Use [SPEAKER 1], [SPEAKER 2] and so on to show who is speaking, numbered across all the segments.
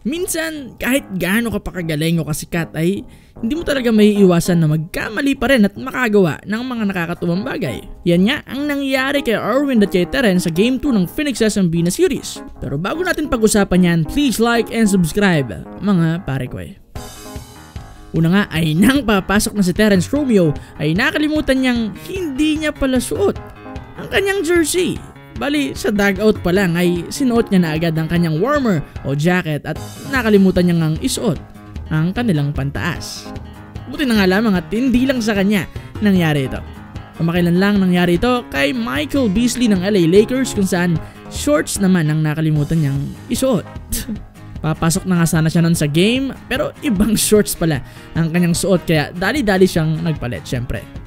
[SPEAKER 1] Minsan, kahit gaano ka pa kagaling o kasikat ay hindi mo talaga maiiwasan na magkamali pa rin at makagawa ng mga nakakatuwang bagay. Yan nga ang nangyari kay Arwin at kay Terence sa Game 2 ng Phoenix SMB na series. Pero bago natin pag-usapan yan, please like and subscribe mga pare ko eh. Una nga ay nang papasok na si Terence Romeo ay nakalimutan niyang hindi niya pala suot ang kanyang jersey. Bali, sa dugout pa lang ay sinuot niya na agad ang kanyang warmer o jacket at nakalimutan niya ngang isuot ang kanilang pantaas. Buti na nga lamang at hindi lang sa kanya nangyari ito. Kamakailan lang nangyari ito kay Michael Beasley ng LA Lakers kung saan shorts naman ang nakalimutan niyang isuot. Papasok na nga sana siya nun sa game pero ibang shorts pala ang kanyang suot kaya dali-dali siyang nagpalit syempre.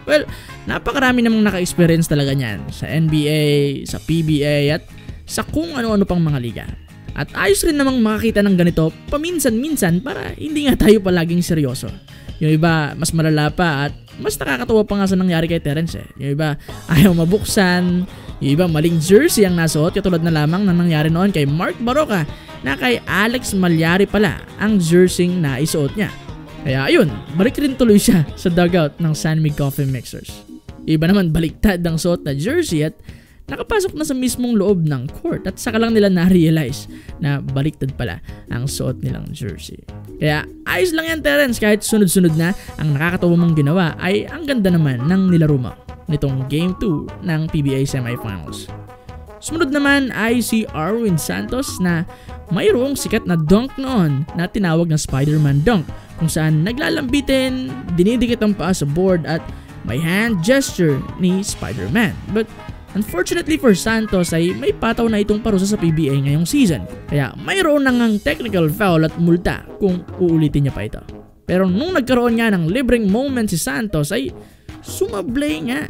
[SPEAKER 1] Well, napakarami namang naka-experience talaga niyan sa NBA, sa PBA at sa kung ano-ano pang mga liga. At ayos rin namang makakita ng ganito paminsan-minsan para hindi nga tayo palaging seryoso. Yung iba mas malala pa at mas nakakatawa pa nga sa nangyari kay Terence eh. Yung iba ayaw mabuksan, yung iba maling jersey ang nasuot katulad na lamang na nangyari noon kay Mark Baroka na kay Alex Malyari pala ang jersey na isuot niya. Kaya ayun, balik rin tuloy siya sa dugout ng San Mig Coffee Mixers. Iba naman baliktad ang suot na jersey at nakapasok na sa mismong loob ng court at saka lang nila na-realize na baliktad pala ang suot nilang jersey. Kaya ayos lang yan Terence kahit sunod-sunod na ang nakakatawa mong ginawa ay ang ganda naman ng nilaro mo nitong Game 2 ng PBA Semifinals. Sumunod naman ay si Arwin Santos na mayroong sikat na dunk noon na tinawag na Spider-Man dunk kung saan naglalambitin, dinidikit ang paa sa board at may hand gesture ni Spider-Man. But unfortunately for Santos ay may pataw na itong parusa sa PBA ngayong season. Kaya mayroon na ngang technical foul at multa kung uulitin niya pa ito. Pero nung nagkaroon nga ng libreng moment si Santos ay sumablay nga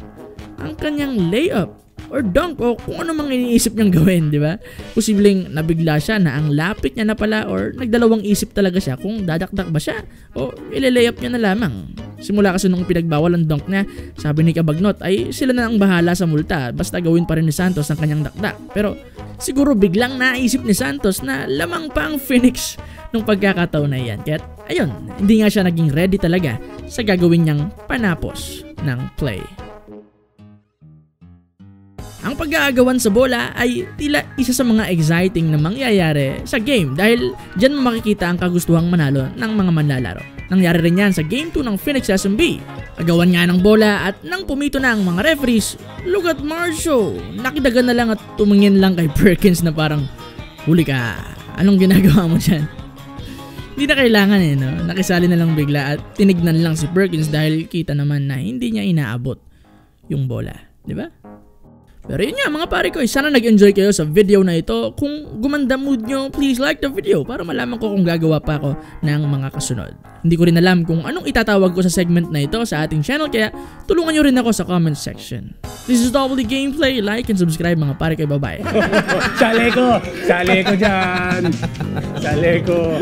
[SPEAKER 1] ang kanyang layup or dunk o kung ano mang iniisip niyang gawin, di ba? Posibleng nabigla siya na ang lapit niya na pala or nagdalawang isip talaga siya kung dadakdak ba siya o ile-layup niya na lamang. Simula kasi nung pinagbawal ang dunk niya, sabi ni Cabagnot ay sila na ang bahala sa multa basta gawin pa rin ni Santos ang kanyang dakdak. Pero siguro biglang naisip ni Santos na lamang pa ang Phoenix nung pagkakataon na yan. Kaya ayun, hindi nga siya naging ready talaga sa gagawin niyang panapos ng play. Ang pag-aagawan sa bola ay tila isa sa mga exciting na mangyayari sa game dahil dyan mo makikita ang kagustuhang manalo ng mga manlalaro. Nangyari rin yan sa Game 2 ng Phoenix SMB. Agawan nga ng bola at nang pumito na ang mga referees, look at Marcio! Nakidagan na lang at tumingin lang kay Perkins na parang, huli ka, anong ginagawa mo dyan? Hindi na kailangan eh, no? Nakisali na lang bigla at tinignan lang si Perkins dahil kita naman na hindi niya inaabot yung bola, di ba? Pero yun nga mga pare ko, sana nag-enjoy kayo sa video na ito. Kung gumanda mood nyo, please like the video para malaman ko kung gagawa pa ako ng mga kasunod. Hindi ko rin alam kung anong itatawag ko sa segment na ito sa ating channel kaya tulungan nyo rin ako sa comment section. This is Double D Gameplay. Like and subscribe mga pare ko, bye-bye.
[SPEAKER 2] Chale ko dyan. Chale ko.